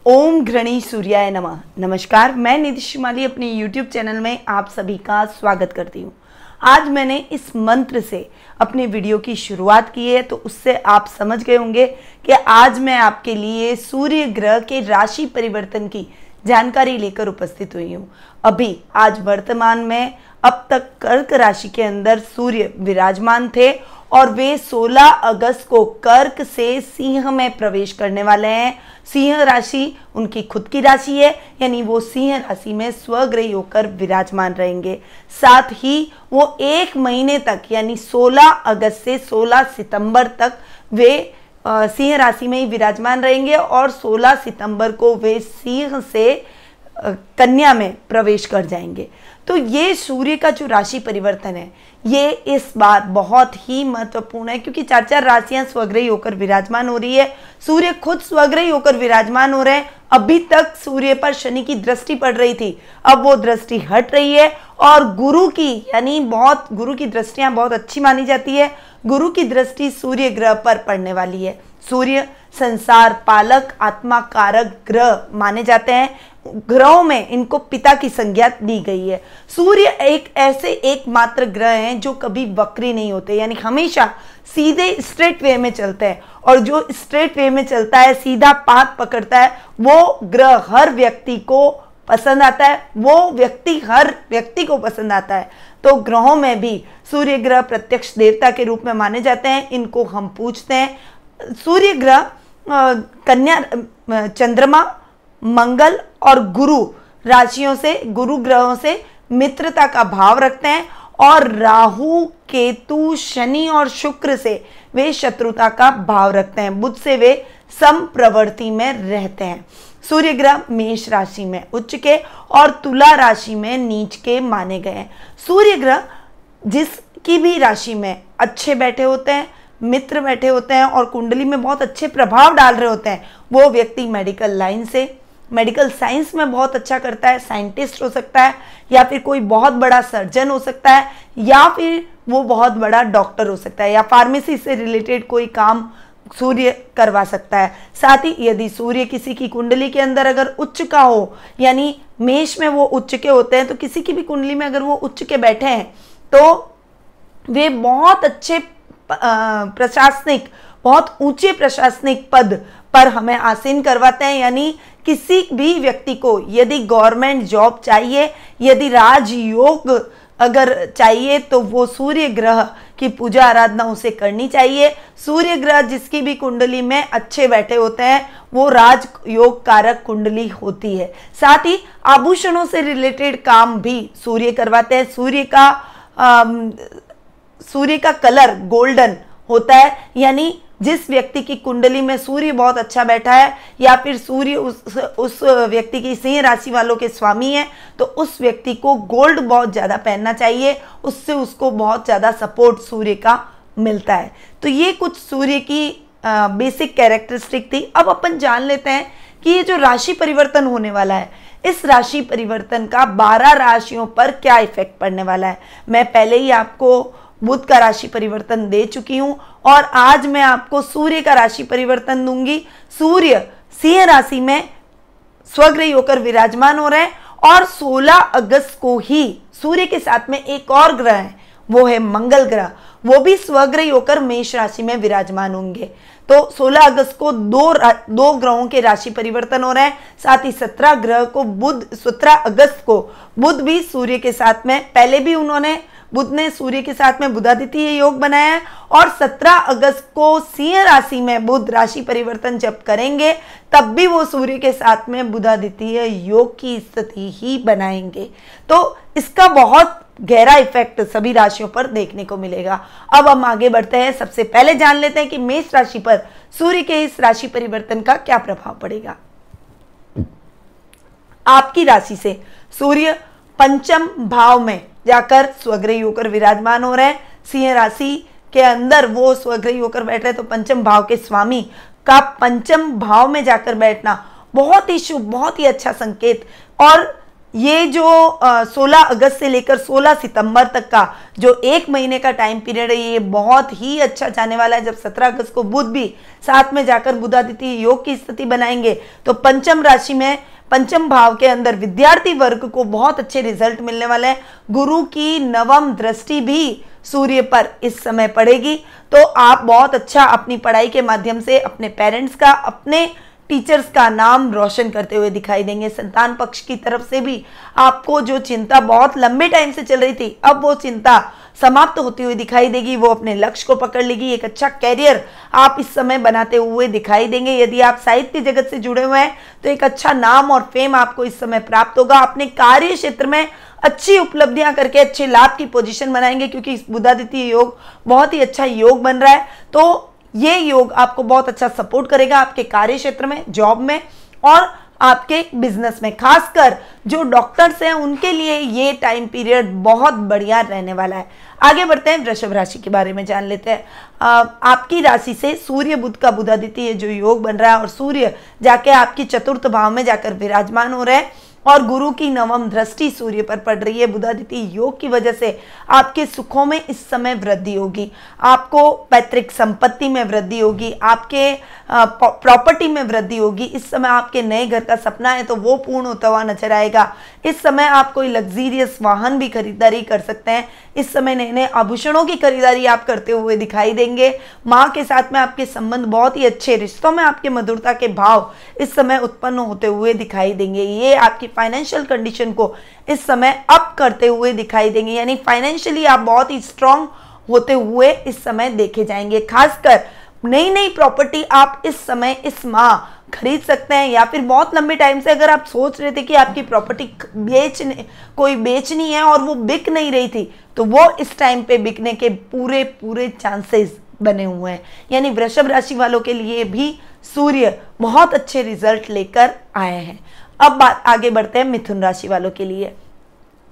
ओम घृणी सूर्याय नमः। नमस्कार, मैं निधि शिमाली अपने YouTube चैनल में आप सभी का स्वागत करती हूँ। आज मैंने इस मंत्र से अपने वीडियो की शुरुआत की है, तो उससे आप समझ गए होंगे कि आज मैं आपके लिए सूर्य ग्रह के राशि परिवर्तन की जानकारी लेकर उपस्थित हुई हूँ। अभी आज वर्तमान में अब तक कर्क राशि के अंदर सूर्य विराजमान थे और वे 16 अगस्त को कर्क से सिंह में प्रवेश करने वाले हैं। सिंह राशि उनकी खुद की राशि है, यानी वो सिंह राशि में स्वग्रही होकर विराजमान रहेंगे। साथ ही वो एक महीने तक यानी 16 अगस्त से 16 सितंबर तक वे सिंह राशि में ही विराजमान रहेंगे और 16 सितंबर को वे सिंह से कन्या में प्रवेश कर जाएंगे। तो ये सूर्य का जो राशि परिवर्तन है ये इस बार बहुत ही महत्वपूर्ण है, क्योंकि चार राशियां स्वग्रही होकर विराजमान हो रही है। सूर्य खुद स्वग्रही होकर विराजमान हो रहे हैं। अभी तक सूर्य पर शनि की दृष्टि पड़ रही थी, अब वो दृष्टि हट रही है और गुरु की यानी गुरु की दृष्टियां बहुत अच्छी मानी जाती है। गुरु की दृष्टि सूर्य ग्रह पर पड़ने वाली है। सूर्य संसार पालक आत्मा कारक ग्रह माने जाते हैं। ग्रहों में इनको पिता की संज्ञा दी गई है। सूर्य एक ऐसे एकमात्र ग्रह हैं जो कभी वक्री नहीं होते, यानी हमेशा सीधे स्ट्रेट वे में चलते हैं, और जो स्ट्रेट वे में चलता है, सीधा पाथ पकड़ता है, वो ग्रह हर व्यक्ति को पसंद आता है, वो व्यक्ति हर व्यक्ति को पसंद आता है। तो ग्रहों में भी सूर्य ग्रह प्रत्यक्ष देवता के रूप में माने जाते हैं। इनको हम पूजते हैं। सूर्य ग्रह कन्या, चंद्रमा, मंगल और गुरु राशियों से, गुरु ग्रहों से मित्रता का भाव रखते हैं, और राहु केतु शनि और शुक्र से वे शत्रुता का भाव रखते हैं। बुध से वे समप्रवृत्ति में रहते हैं। सूर्य ग्रह मेष राशि में उच्च के और तुला राशि में नीच के माने गए हैं। सूर्य ग्रह जिसकी भी राशि में अच्छे बैठे होते हैं, मित्र बैठे होते हैं और कुंडली में बहुत अच्छे प्रभाव डाल रहे होते हैं, वो व्यक्ति मेडिकल लाइन से, मेडिकल साइंस में बहुत अच्छा करता है। साइंटिस्ट हो सकता है, या फिर कोई बहुत बड़ा सर्जन हो सकता है, या फिर वो बहुत बड़ा डॉक्टर हो सकता है, या फार्मेसी से रिलेटेड कोई काम सूर्य करवा सकता है। साथ ही यदि सूर्य किसी की कुंडली के अंदर अगर उच्च का हो, यानी मेष में वो उच्च के होते हैं, तो किसी की भी कुंडली में अगर वो उच्च के बैठे हैं तो वे बहुत अच्छे प्रशासनिक, बहुत ऊंचे प्रशासनिक पद पर हमें आसीन करवाते हैं। यानी किसी भी व्यक्ति को यदि गवर्नमेंट जॉब चाहिए, यदि राजयोग अगर चाहिए, तो वो सूर्य ग्रह की पूजा आराधना उसे करनी चाहिए। सूर्य ग्रह जिसकी भी कुंडली में अच्छे बैठे होते हैं वो राजयोग कारक कुंडली होती है। साथ ही आभूषणों से रिलेटेड काम भी सूर्य करवाते हैं। सूर्य का कलर गोल्डन होता है, यानी जिस व्यक्ति की कुंडली में सूर्य बहुत अच्छा बैठा है, या फिर सूर्य उस व्यक्ति की सिंह राशि वालों के स्वामी है, तो उस व्यक्ति को गोल्ड बहुत ज़्यादा पहनना चाहिए। उससे उसको बहुत ज़्यादा सपोर्ट सूर्य का मिलता है। तो ये कुछ सूर्य की बेसिक कैरेक्टरिस्टिक थी। अब अपन जान लेते हैं कि ये जो राशि परिवर्तन होने वाला है, इस राशि परिवर्तन का 12 राशियों पर क्या इफेक्ट पड़ने वाला है। मैं पहले ही आपको बुध का राशि परिवर्तन दे चुकी हूं और आज मैं आपको सूर्य का राशि परिवर्तन दूंगी। सूर्य सिंह राशि में स्वग्रही होकर विराजमान हो रहे हैं और 16 अगस्त को ही सूर्य के साथ में एक और ग्रह है, वो है मंगल ग्रह, वो भी स्वग्रही होकर मेष राशि में विराजमान होंगे। तो 16 अगस्त को दो ग्रहों के राशि परिवर्तन हो रहे हैं। साथ ही 17 अगस्त को बुध भी सूर्य के साथ में, पहले भी बुध ने सूर्य के साथ में बुधादित्य योग बनाया है, और 17 अगस्त को सिंह राशि में बुध राशि परिवर्तन जब करेंगे तब भी वो सूर्य के साथ में बुधादित्य योग की स्थिति ही बनाएंगे। तो इसका बहुत गहरा इफेक्ट सभी राशियों पर देखने को मिलेगा। अब हम आगे बढ़ते हैं। सबसे पहले जान लेते हैं कि मेष राशि पर सूर्य के इस राशि परिवर्तन का क्या प्रभाव पड़ेगा। आपकी राशि से सूर्य पंचम भाव में जाकर स्वग्रही होकर विराजमान हो रहे हैं। सिंह राशि के अंदर वो स्वग्रही होकर बैठ रहे हैं, तो पंचम भाव के स्वामी का पंचम भाव में जाकर बैठना बहुत ही शुभ, बहुत ही अच्छा संकेत। और ये जो 16 अगस्त से लेकर 16 सितंबर तक का जो एक महीने का टाइम पीरियड है, ये बहुत ही अच्छा जाने वाला है। जब 17 अगस्त को बुध भी साथ में जाकर बुधादित्य योग की स्थिति बनाएंगे तो पंचम राशि में पंचम भाव के अंदर विद्यार्थी वर्ग को बहुत अच्छे रिजल्ट मिलने वाले हैं। गुरु की नवम दृष्टि भी सूर्य पर इस समय पड़ेगी, तो आप बहुत अच्छा अपनी पढ़ाई के माध्यम से अपने पेरेंट्स का, अपने टीचर्स का नाम रोशन करते हुए दिखाई देंगे। संतान पक्ष की तरफ से भी आपको जो चिंता बहुत लंबे टाइम से चल रही थी, अब वो चिंता समाप्त होती हुई दिखाई देगी। वो अपने लक्ष्य को पकड़ लेगी। एक अच्छा कैरियर आप इस समय बनाते हुए दिखाई देंगे। यदि आप साहित्य जगत से जुड़े हुए हैं तो एक अच्छा नाम और फेम आपको इस समय प्राप्त होगा। अपने कार्य क्षेत्र में अच्छी उपलब्धियां करके अच्छे लाभ की पोजीशन बनाएंगे, क्योंकि इस बुधादित्य योग बहुत ही अच्छा योग बन रहा है। तो ये योग आपको बहुत अच्छा सपोर्ट करेगा आपके कार्य क्षेत्र में, जॉब में और आपके बिजनेस में। खासकर जो डॉक्टर्स हैं उनके लिए ये टाइम पीरियड बहुत बढ़िया रहने वाला है। आगे बढ़ते हैं, वृषभ राशि के बारे में जान लेते हैं। आपकी राशि से सूर्य बुध का बुधादित्य जो योग बन रहा है और सूर्य जाके आपकी चतुर्थ भाव में जाकर विराजमान हो रहे हैं और गुरु की नवम दृष्टि सूर्य पर पड़ रही है। बुधादित्य योग की वजह से आपके सुखों में इस समय वृद्धि होगी। आपको पैतृक संपत्ति में वृद्धि होगी, आपके प्रॉपर्टी में वृद्धि होगी। इस समय आपके नए घर का सपना है तो वो पूर्ण होता हुआ नजर आएगा। इस समय आप कोई लग्जीरियस वाहन भी खरीदारी कर सकते हैं। इस समय नए नए आभूषणों की खरीदारी आप करते हुए दिखाई देंगे। माँ के साथ में आपके संबंध बहुत ही अच्छे, रिश्तों में आपके मधुरता के भाव इस समय उत्पन्न होते हुए दिखाई देंगे। ये आपकी फाइनेंशियल कंडीशन को इस समय अप करते हुए दिखाई देंगे, यानी फाइनेंशियली आप बहुत ही स्ट्रांग होते हुए इस समय देखे जाएंगे। खासकर नई नई प्रॉपर्टी आप इस समय इस माह खरीद सकते हैं, या फिर बहुत लंबे टाइम से अगर आप सोच रहे थे कि आपकी प्रॉपर्टी बेचनी है और वो बिक नहीं रही थी, तो वो इस टाइम पे बिकने के पूरे चांसेस बने हुए हैं। यानी वृषभ राशि वालों के लिए भी सूर्य बहुत अच्छे रिजल्ट लेकर आए हैं। अब बात आगे बढ़ते हैं मिथुन राशि वालों के लिए।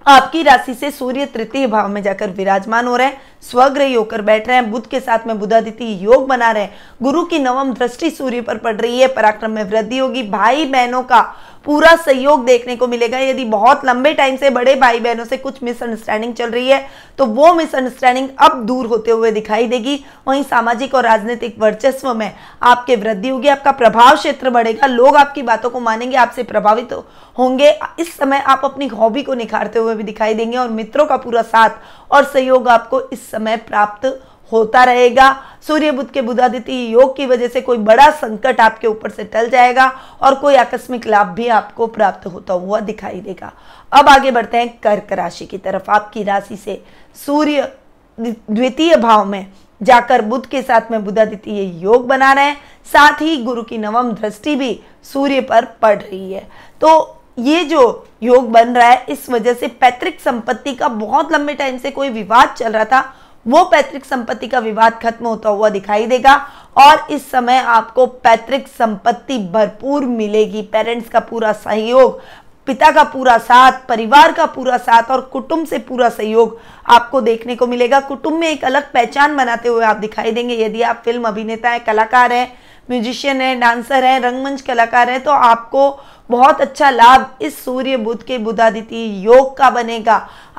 आपकी राशि से सूर्य तृतीय भाव में जाकर विराजमान हो रहे हैं, स्वग्रही होकर बैठ रहे हैं। बुध के साथ में बुधादित्य योग बना रहे हैं। गुरु की नवम दृष्टि सूर्य पर पड़ रही है। पराक्रम में वृद्धि होगी। भाई बहनों का पूरा सहयोग देखने को मिलेगा। यदि बहुत लंबे टाइम से बड़े भाई बहनों से कुछ मिसअंडरस्टैंडिंग चल रही है तो वो मिसअंडरस्टैंडिंग अब दूर होते हुए दिखाई देगी। वहीं सामाजिक और राजनीतिक वर्चस्व में आपके वृद्धि होगी। आपका प्रभाव क्षेत्र बढ़ेगा। लोग आपकी बातों को मानेंगे, आपसे प्रभावित होंगे। इस समय आप अपनी हॉबी को निखारते हुए भी दिखाई देंगे और मित्रों का पूरा साथ और सहयोग आपको इस समय प्राप्त होता रहेगा। सूर्य बुध के बुधादित्य योग की वजह से कोई बड़ा संकट आपके ऊपर से टल जाएगा और कोई आकस्मिक लाभ भी आपको प्राप्त होता हुआ दिखाई देगा। अब आगे बढ़ते हैं कर्क राशि की तरफ। आपकी राशि से सूर्य द्वितीय भाव में जाकर बुध के साथ में बुधादित्य योग बना रहे हैं। साथ ही गुरु की नवम दृष्टि भी सूर्य पर पड़ रही है। तो ये जो योग बन रहा है, इस वजह से पैतृक संपत्ति का बहुत लंबे टाइम से कोई विवाद चल रहा था, वो पैतृक संपत्ति का विवाद खत्म होता हुआ दिखाई देगा और इस समय आपको पैतृक संपत्ति भरपूर मिलेगी। पेरेंट्स का पूरा सहयोग, पिता का पूरा साथ, परिवार का पूरा साथ और कुटुंब से पूरा सहयोग आपको देखने को मिलेगा। कुटुंब में एक अलग पहचान बनाते हुए आप दिखाई देंगे। यदि आप फिल्म अभिनेता हैं, कलाकार हैं, म्यूजिशियन हैं, डांसर हैं, रंगमंच कलाकार हैं, तो आपको बहुत अच्छा लाभ इस सूर्य बुध के बुधादित्य योग का बनेगा।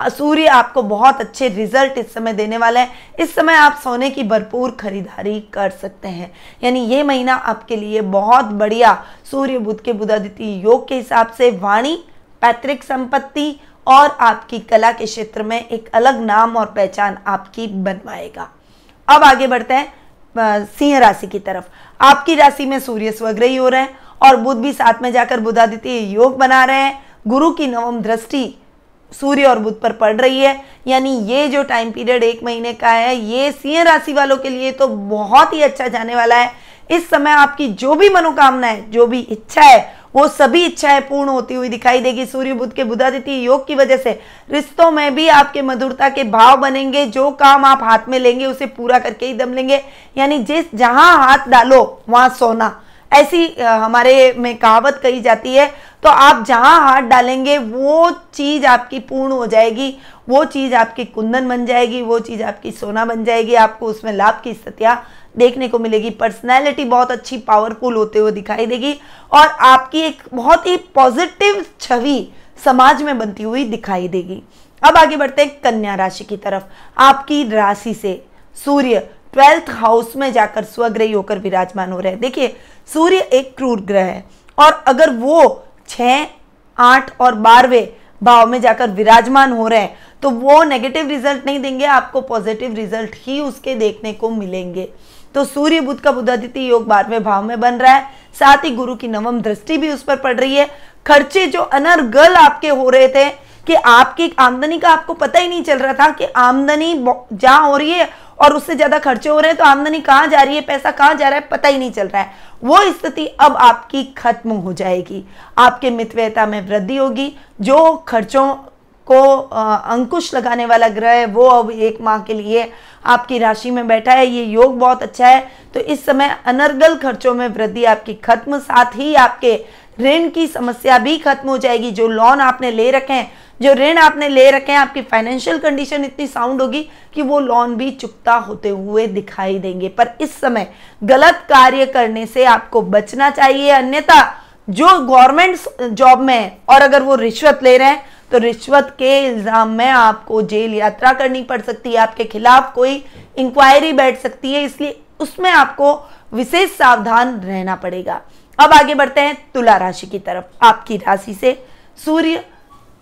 सूर्य आपको बहुत अच्छे रिजल्ट इस समय देने वाला है। इस समय आप सोने की भरपूर खरीदारी कर सकते हैं। यानी ये महीना आपके लिए बहुत बढ़िया सूर्य बुध के बुधादित्य योग के हिसाब से वाणी, पैतृक संपत्ति और आपकी कला के क्षेत्र में एक अलग नाम और पहचान आपकी बनवाएगा। अब आगे बढ़ते हैं सिंह राशि की तरफ। आपकी राशि में सूर्य स्वग्रही हो रहे हैं और बुध भी साथ में जाकर बुधादित्य योग बना रहे हैं। गुरु की नवम दृष्टि सूर्य और बुध पर पड़ रही है। यानी ये जो टाइम पीरियड एक महीने का है, ये सिंह राशि वालों के लिए तो बहुत ही अच्छा जाने वाला है। इस समय आपकी जो भी मनोकामना है, जो भी इच्छा है, वो सभी इच्छाएं पूर्ण होती हुई दिखाई देगी। सूर्य बुध के बुधादित्य योग की वजह से रिश्तों में भी आपके मधुरता के भाव बनेंगे। जो काम आप हाथ में लेंगे उसे पूरा करके ही दम लेंगे। यानी जहां हाथ डालो वहां सोना, ऐसी हमारे में कहावत कही जाती है। तो आप जहां हाथ डालेंगे वो चीज आपकी पूर्ण हो जाएगी, वो चीज आपकी कुंदन बन जाएगी, वो चीज आपकी सोना बन जाएगी। आपको उसमें लाभ की स्थितियां देखने को मिलेगी। पर्सनैलिटी बहुत अच्छी पावरफुल होते हुए दिखाई देगी और आपकी एक बहुत ही पॉजिटिव छवि समाज में बनती हुई दिखाई देगी। अब आगे बढ़ते हैं कन्या राशि की तरफ। आपकी राशि से सूर्य 12th हाउस में जाकर स्वग्रही होकर विराजमान हो रहे हैं। देखिए, सूर्य एक क्रूर ग्रह है और अगर वो 6, 8 और 12वें भाव में जाकर विराजमान हो रहे हैं तो वो नेगेटिव रिजल्ट नहीं देंगे, आपको पॉजिटिव रिजल्ट ही उसके देखने को मिलेंगे। तो सूर्य बुध का बुधादित्य योग 12वें भाव में बन रहा है, साथ ही गुरु की नवम दृष्टि भी उस पर पड़ रही है। खर्चे जो अनर्गल आपके हो रहे थे कि आपकी आमदनी का आपको पता ही नहीं चल रहा था कि आमदनी जहां हो रही है और उससे ज्यादा खर्चे हो रहे हैं, तो आमदनी कहां जा रही है, पैसा कहां जा रहा है, पता ही नहीं चल रहा है, वो स्थिति अब आपकी खत्म हो जाएगी। आपके मितव्ययता में वृद्धि होगी। जो खर्चों को अंकुश लगाने वाला ग्रह है वो अब 1 माह के लिए आपकी राशि में बैठा है। ये योग बहुत अच्छा है। तो इस समय अनर्गल खर्चों में वृद्धि आपकी खत्म, साथ ही आपके ऋण की समस्या भी खत्म हो जाएगी। जो लोन आपने ले रखे हैं, जो ऋण आपने ले रखे हैं, आपकी फाइनेंशियल कंडीशन इतनी साउंड होगी कि वो लोन भी चुकता होते हुए दिखाई देंगे। पर इस समय गलत कार्य करने से आपको बचना चाहिए, अन्यथा जो गवर्नमेंट जॉब में है और अगर वो रिश्वत ले रहे हैं तो रिश्वत के इल्जाम में आपको जेल यात्रा करनी पड़ सकती है, आपके खिलाफ कोई इंक्वायरी बैठ सकती है, इसलिए उसमें आपको विशेष सावधान रहना पड़ेगा। अब आगे बढ़ते हैं तुला राशि की तरफ। आपकी राशि से सूर्य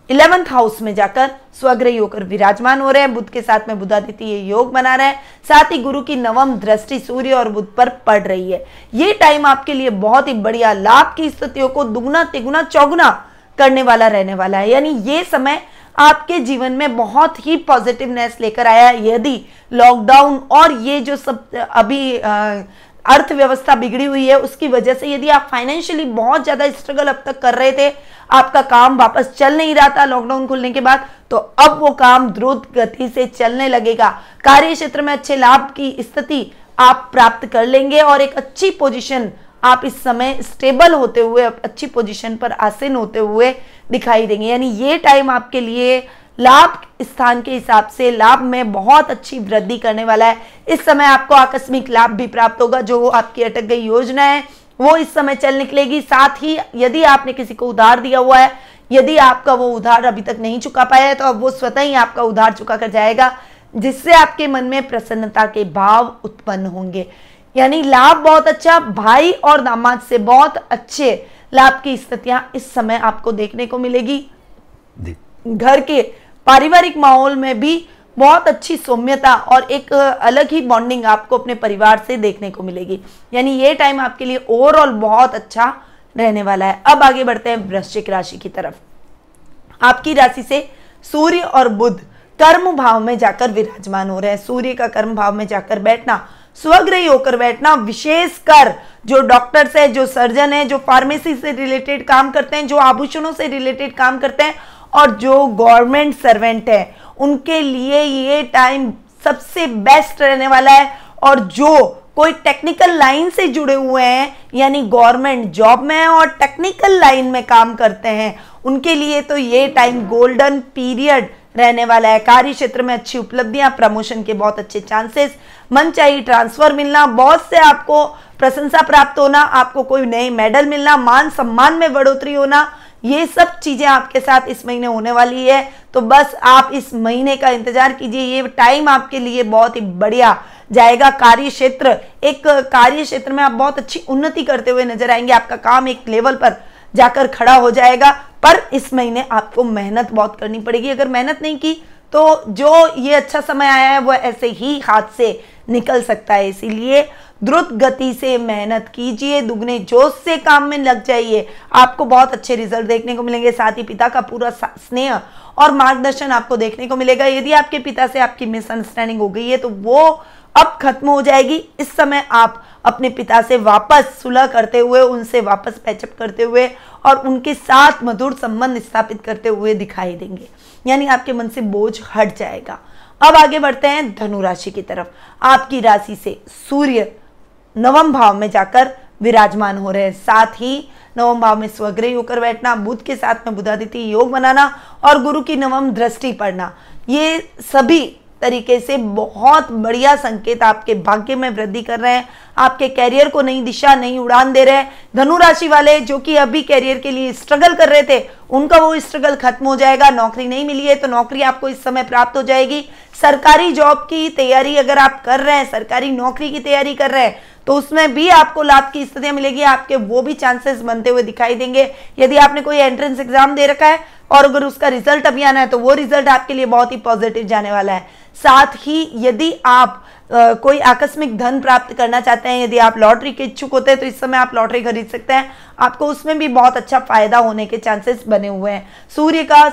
11th हाउस में जाकर स्वग्रही होकर विराजमान हो रहे हैं। बुध के साथ में बुधादित्य योग बना रहे हैं, साथ ही गुरु की नवम दृष्टि सूर्य और बुध पर पड़ रही है। ये टाइम आपके लिए बहुत ही बढ़िया, लाभ की स्थितियों को दुगुना तिगुना चौगुना करने वाला रहने वाला है। यानी ये समय आपके जीवन में बहुत ही पॉजिटिवनेस लेकर आया है। यदि लॉकडाउन और ये जो सब अभी अर्थव्यवस्था बिगड़ी हुई है उसकी वजह से यदि आप फाइनेंशियली बहुत ज्यादा स्ट्रगल अब तक कर रहे थे, आपका काम वापस चल नहीं रहा था लॉकडाउन खुलने के बाद, तो अब वो काम द्रुत गति से चलने लगेगा। कार्य क्षेत्र में अच्छे लाभ की स्थिति आप प्राप्त कर लेंगे और एक अच्छी पोजीशन आप इस समय स्टेबल होते हुए अच्छी पोजीशन पर आसीन होते हुए दिखाई देंगे। यानी ये टाइम आपके लिए लाभ स्थान के हिसाब से लाभ में बहुत अच्छी वृद्धि करने वाला है। इस समय आपको आकस्मिक लाभ भी प्राप्त होगा। जो आपकी अटक गई योजना है वो इस समय चल निकलेगी। साथ ही यदि आपने किसी को उधार दिया हुआ है, यदि आपका वो उधार अभी तक नहीं चुका पाया है, तो अब वो स्वतः ही आपका उधार चुका कर जाएगा, जिससे आपके मन में प्रसन्नता के भाव उत्पन्न होंगे। यानी लाभ बहुत अच्छा, भाई और दामाद से बहुत अच्छे लाभ की स्थितियां इस समय आपको देखने को मिलेगी। घर के पारिवारिक माहौल में भी बहुत अच्छी सौम्यता और एक अलग ही बॉन्डिंग आपको अपने परिवार से देखने को मिलेगी। यानी ये टाइम आपके लिए ओवरऑल बहुत अच्छा रहने वाला है। अब आगे बढ़ते हैं वृश्चिक राशि की तरफ। आपकी राशि से सूर्य और बुध कर्म भाव में जाकर विराजमान हो रहे हैं। सूर्य का कर्म भाव में जाकर बैठना, स्वग्रही होकर बैठना, विशेषकर जो डॉक्टर्स है, जो सर्जन है, जो फार्मेसी से रिलेटेड काम करते हैं, जो आभूषणों से रिलेटेड काम करते हैं और जो गवर्नमेंट सर्वेंट है, उनके लिए ये टाइम सबसे बेस्ट रहने वाला है। और जो कोई टेक्निकल लाइन से जुड़े हुए हैं, यानी गवर्नमेंट जॉब में है और टेक्निकल लाइन में काम करते हैं, उनके लिए तो ये टाइम गोल्डन पीरियड रहने वाला है। कार्य क्षेत्र में अच्छी उपलब्धियां, प्रमोशन के बहुत अच्छे चांसेस, मनचाही ट्रांसफर मिलना, बॉस से आपको प्रशंसा प्राप्त होना, आपको कोई नए मेडल मिलना, मान सम्मान में बढ़ोतरी होना, ये सब चीजें आपके साथ इस महीने होने वाली है। तो बस आप इस महीने का इंतजार कीजिए, ये टाइम आपके लिए बहुत ही बढ़िया जाएगा। कार्य क्षेत्र में आप बहुत अच्छी उन्नति करते हुए नजर आएंगे। आपका काम एक लेवल पर जाकर खड़ा हो जाएगा, पर इस महीने आपको मेहनत बहुत करनी पड़ेगी। अगर मेहनत नहीं की तो जो ये अच्छा समय आया है वो ऐसे ही हाथ से निकल सकता है। इसीलिए द्रुत गति से मेहनत कीजिए, दुगने जोश से काम में लग जाइए, आपको बहुत अच्छे रिजल्ट देखने को मिलेंगे। साथ ही पिता का पूरा स्नेह और मार्गदर्शन आपको देखने को मिलेगा। यदि आपके पिता से आपकी मिसअंडरस्टैंडिंग हो गई है तो वो अब खत्म हो जाएगी। इस समय आप अपने पिता से वापस सुलह करते हुए, उनसे वापस पैचअप करते हुए और उनके साथ मधुर संबंध स्थापित करते हुए दिखाई देंगे। यानी आपके मन से बोझ हट जाएगा। अब आगे बढ़ते हैं धनु राशि की तरफ। आपकी राशि से सूर्य नवम भाव में जाकर विराजमान हो रहे हैं। साथ ही नवम भाव में स्वग्रही होकर बैठना, बुध के साथ में बुधादित्य योग बनाना और गुरु की नवम दृष्टि पड़ना, ये सभी तरीके से बहुत बढ़िया संकेत आपके भाग्य में वृद्धि कर रहे हैं, आपके कैरियर को नई दिशा, नई उड़ान दे रहे हैं। धनु राशि वाले जो कि अभी कैरियर के लिए स्ट्रगल कर रहे थे, उनका वो स्ट्रगल खत्म हो जाएगा। नौकरी नहीं मिली है तो नौकरी आपको इस समय प्राप्त हो जाएगी। सरकारी जॉब की तैयारी अगर आप कर रहे हैं, सरकारी नौकरी की तैयारी कर रहे हैं, तो उसमें भी आपको लाभ की स्थितियां मिलेगी, आपके वो भी चांसेस बनते हुए दिखाई देंगे। यदि आपने कोई एंट्रेंस एग्जाम दे रखा है और अगर उसका रिजल्ट अभी आना है तो वो रिजल्ट आपके लिए बहुत ही पॉजिटिव जाने वाला है। साथ ही यदि आप कोई आकस्मिक धन प्राप्त करना चाहते हैं, यदि आप लॉटरी के इच्छुक होते हैं तो इस समय आप लॉटरी खरीद सकते हैं, आपको उसमें भी बहुत अच्छा फायदा होने के चांसेस बने हुए हैं। सूर्य का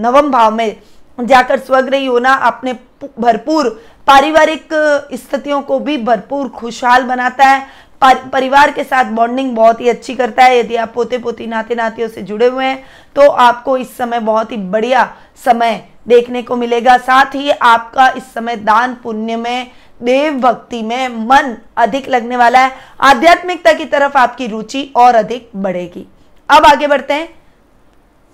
नवम भाव में जाकर स्वग्रही होना अपने भरपूर पारिवारिक स्थितियों को भी भरपूर खुशहाल बनाता है। परिवार के साथ बॉन्डिंग बहुत ही अच्छी करता है। यदि आप पोते पोती नाते नातियों से जुड़े हुए हैं तो आपको इस समय बहुत ही बढ़िया समय देखने को मिलेगा। साथ ही आपका इस समय दान पुण्य में, देव भक्ति में मन अधिक लगने वाला है। आध्यात्मिकता की तरफ आपकी रुचि और अधिक बढ़ेगी। अब आगे बढ़ते हैं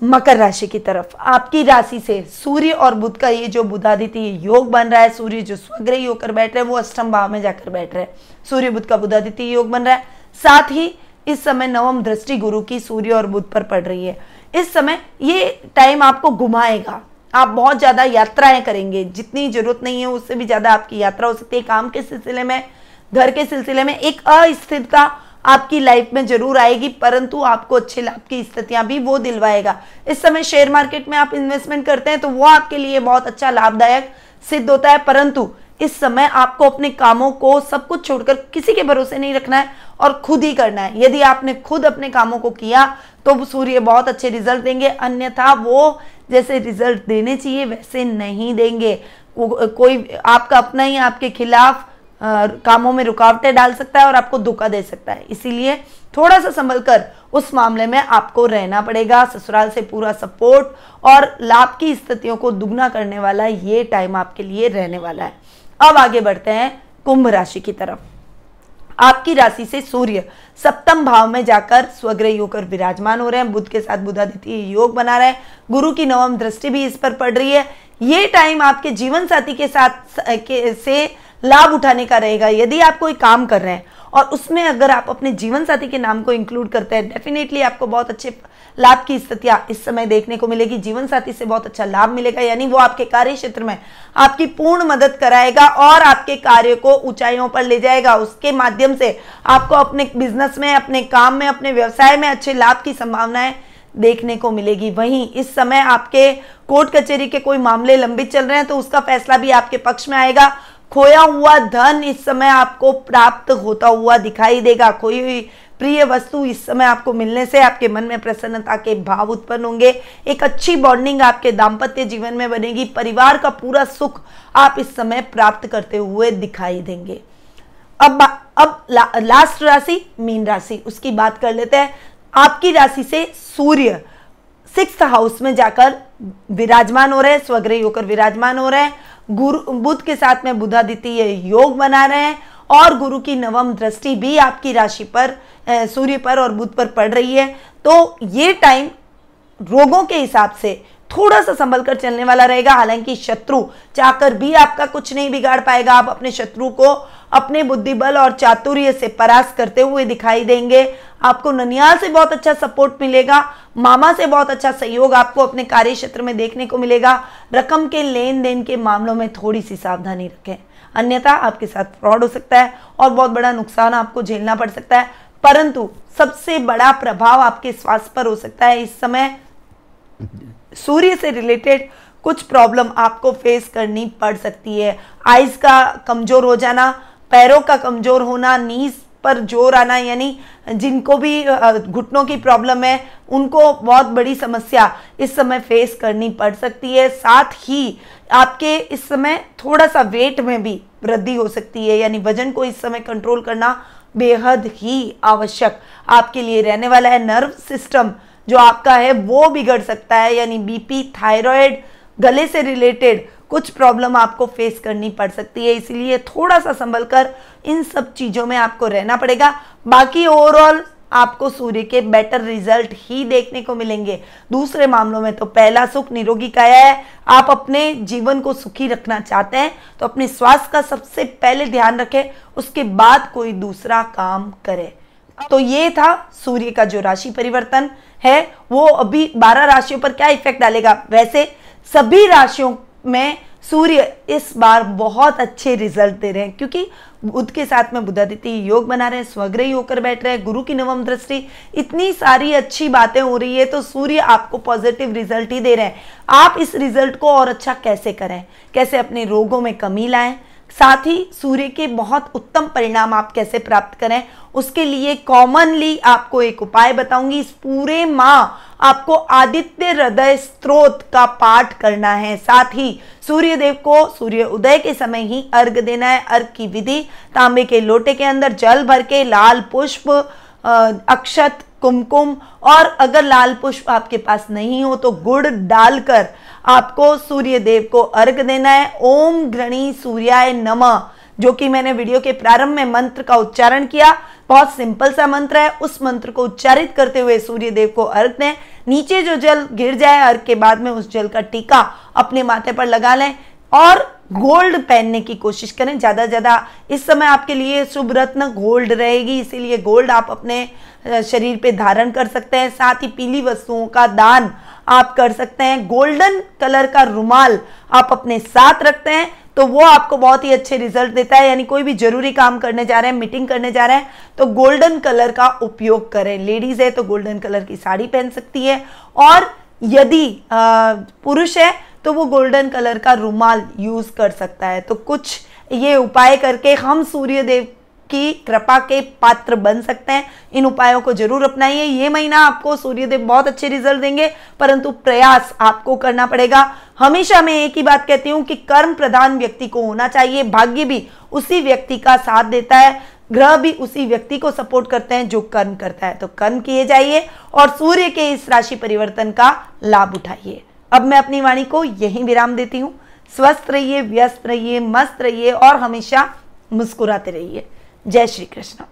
मकर राशि की तरफ। आपकी राशि से सूर्य और बुध का ये जो बुधादित्य योग बन रहा है, सूर्य जो स्वग्रही होकर बैठ रहे हैं वो अष्टम भाव में जाकर बैठ रहे हैं, सूर्य बुध का बुधादित्य योग बन रहा है। साथ ही इस समय नवम दृष्टि गुरु की सूर्य और बुध पर पड़ रही है। इस समय ये टाइम आपको घुमाएगा, आप बहुत ज्यादा यात्राएं करेंगे, जितनी जरूरत नहीं है उससे भी ज्यादा आपकी यात्रा हो सकती है। काम के सिलसिले में, घर के सिलसिले में एक अस्थिरता आपकी लाइफ में जरूर आएगी, परंतु आपको अच्छे लाभ की स्थितियां भी वो दिलवाएगा। इस समय शेयर मार्केट में आप इन्वेस्टमेंट करते हैं तो वो आपके लिए बहुत अच्छा लाभदायक सिद्ध होता है, परंतु इस समय आपको अपने कामों को सब कुछ छोड़कर किसी के भरोसे नहीं रखना है और खुद ही करना है। यदि आपने खुद अपने कामों को किया तो सूर्य बहुत अच्छे रिजल्ट देंगे, अन्यथा वो जैसे रिजल्ट देने चाहिए वैसे नहीं देंगे। कोई आपका अपना ही आपके खिलाफ कामों में रुकावटें डाल सकता है और आपको धोखा दे सकता है, इसीलिए थोड़ा सा संभल कर उस मामले में आपको रहना पड़ेगा। ससुराल से पूरा सपोर्ट और लाभ की स्थितियों को दुगना करने वाला ये टाइम आपके लिए रहने वाला है। अब आगे बढ़ते हैं कुंभ राशि की तरफ। आपकी राशि से सूर्य सप्तम भाव में जाकर स्वग्रही होकर विराजमान हो रहे हैं, बुध के साथ बुधादित्य योग बना रहे हैं, गुरु की नवम दृष्टि भी इस पर पड़ रही है। ये टाइम आपके जीवन साथी के साथ से लाभ उठाने का रहेगा। यदि आप कोई काम कर रहे हैं और उसमें अगर आप अपने जीवन साथी के नाम को इंक्लूड करते हैं, डेफिनेटली आपको बहुत अच्छे लाभ की स्थितियां इस समय देखने को मिलेगी। जीवन साथी से बहुत अच्छा लाभ मिलेगा, यानी वो आपके कार्य क्षेत्र में आपकी पूर्ण मदद कराएगा और आपके कार्य को ऊंचाइयों पर ले जाएगा। उसके माध्यम से आपको अपने बिजनेस में, अपने काम में, अपने व्यवसाय में अच्छे लाभ की संभावनाएं देखने को मिलेगी। वहीं इस समय आपके कोर्ट कचहरी के कोई मामले लंबित चल रहे हैं तो उसका फैसला भी आपके पक्ष में आएगा। खोया हुआ धन इस समय आपको प्राप्त होता हुआ दिखाई देगा। खोई हुई प्रिय वस्तु इस समय आपको मिलने से आपके मन में प्रसन्नता के भाव उत्पन्न होंगे। एक अच्छी बॉन्डिंग आपके दाम्पत्य जीवन में बनेगी। परिवार का पूरा सुख आप इस समय प्राप्त करते हुए दिखाई देंगे। अब लास्ट राशि मीन राशि, उसकी बात कर लेते हैं। आपकी राशि से सूर्य 6th हाउस में जाकर विराजमान हो रहे हैं, स्वग्रही होकर विराजमान हो रहे हैं। गुरु बुध के साथ में बुधादित्य योग बना रहे हैं और गुरु की नवम दृष्टि भी आपकी राशि पर, सूर्य पर और बुध पर पड़ रही है। तो ये टाइम रोगों के हिसाब से थोड़ा सा संभल कर चलने वाला रहेगा। हालांकि शत्रु चाहकर भी आपका कुछ नहीं बिगाड़ पाएगा। आप अपने शत्रु को अपने बुद्धिबल और चातुर्य से परास्त करते हुए दिखाई देंगे। आपको ननियाल से बहुत अच्छा सपोर्ट मिलेगा, मामा से बहुत अच्छा सहयोग आपको अपने कार्य क्षेत्र में देखने को मिलेगा। रकम के लेन देन के मामलों में थोड़ी सी सावधानी रखें, अन्यथा आपके साथ फ्रॉड हो सकता है और बहुत बड़ा नुकसान आपको झेलना पड़ सकता है। परंतु सबसे बड़ा प्रभाव आपके स्वास्थ्य पर हो सकता है। इस समय सूर्य से रिलेटेड कुछ प्रॉब्लम आपको फेस करनी पड़ सकती है। आइज का कमजोर हो जाना, पैरों का कमजोर होना, नीज पर जोर आना, यानी जिनको भी घुटनों की प्रॉब्लम है उनको बहुत बड़ी समस्या इस समय फेस करनी पड़ सकती है। साथ ही आपके इस समय थोड़ा सा वेट में भी वृद्धि हो सकती है, यानी वजन को इस समय कंट्रोल करना बेहद ही आवश्यक आपके लिए रहने वाला है। नर्व सिस्टम जो आपका है वो बिगड़ सकता है, यानी बीपी, थायराइड, गले से रिलेटेड कुछ प्रॉब्लम आपको फेस करनी पड़ सकती है, इसलिए थोड़ा सा संभल कर इन सब चीज़ों में आपको रहना पड़ेगा। बाकी ओवरऑल आपको सूर्य के बेटर रिजल्ट ही देखने को मिलेंगे। दूसरे मामलों में तो पहला सुख निरोगी काया है। आप अपने जीवन को सुखी रखना चाहते हैं तो अपने स्वास्थ्य का सबसे पहले ध्यान रखें, उसके बाद कोई दूसरा काम करें। तो ये था सूर्य का जो राशि परिवर्तन है वो अभी 12 राशियों पर क्या इफेक्ट डालेगा। वैसे सभी राशियों में सूर्य इस बार बहुत अच्छे रिजल्ट दे रहे हैं, क्योंकि बुध के साथ में बुधादित्य योग बना रहे हैं, स्वग्रही होकर बैठ रहे हैं, गुरु की नवम दृष्टि, इतनी सारी अच्छी बातें हो रही है, तो सूर्य आपको पॉजिटिव रिजल्ट ही दे रहे हैं। आप इस रिजल्ट को और अच्छा कैसे करें, कैसे अपने रोगों में कमी लाएं, साथ ही सूर्य के बहुत उत्तम परिणाम आप कैसे प्राप्त करें, उसके लिए कॉमनली आपको एक उपाय बताऊंगी। इस पूरे माह आपको आदित्य हृदय स्तोत्र का पाठ करना है। साथ ही सूर्य देव को सूर्य उदय के समय ही अर्घ देना है। अर्घ की विधि, तांबे के लोटे के अंदर जल भर के लाल पुष्प, अक्षत, कुमकुम, और अगर लाल पुष्प आपके पास नहीं हो तो गुड़ डालकर आपको सूर्य देव को अर्घ देना है। ओम घृणी सूर्याय नमः, जो कि मैंने वीडियो के प्रारंभ में मंत्र का उच्चारण किया, बहुत सिंपल सा मंत्र है। उस मंत्र को उच्चारित करते हुए सूर्य देव को अर्घ दें। नीचे जो जल गिर जाए अर्घ के बाद में उस जल का टीका अपने माथे पर लगा लें और गोल्ड पहनने की कोशिश करें ज्यादा से ज्यादा। इस समय आपके लिए शुभ रत्न गोल्ड रहेगी, इसीलिए गोल्ड आप अपने शरीर पे धारण कर सकते हैं। साथ ही पीली वस्तुओं का दान आप कर सकते हैं। गोल्डन कलर का रुमाल आप अपने साथ रखते हैं तो वो आपको बहुत ही अच्छे रिजल्ट देता है। यानी कोई भी जरूरी काम करने जा रहे हैं, मीटिंग करने जा रहे हैं, तो गोल्डन कलर का उपयोग करें। लेडीज है तो गोल्डन कलर की साड़ी पहन सकती है, और यदि पुरुष है तो वो गोल्डन कलर का रुमाल यूज कर सकता है। तो कुछ ये उपाय करके हम सूर्य देव की कृपा के पात्र बन सकते हैं। इन उपायों को जरूर अपनाइए। ये महीना आपको सूर्यदेव बहुत अच्छे रिजल्ट देंगे, परंतु प्रयास आपको करना पड़ेगा। हमेशा मैं एक ही बात कहती हूँ कि कर्म प्रधान व्यक्ति को होना चाहिए। भाग्य भी उसी व्यक्ति का साथ देता है, ग्रह भी उसी व्यक्ति को सपोर्ट करते हैं जो कर्म करता है। तो कर्म किए जाइए और सूर्य के इस राशि परिवर्तन का लाभ उठाइए। अब मैं अपनी वाणी को यहीं विराम देती हूँ। स्वस्थ रहिए, व्यस्त रहिए, मस्त रहिए और हमेशा मुस्कुराते रहिए। जय श्री कृष्ण।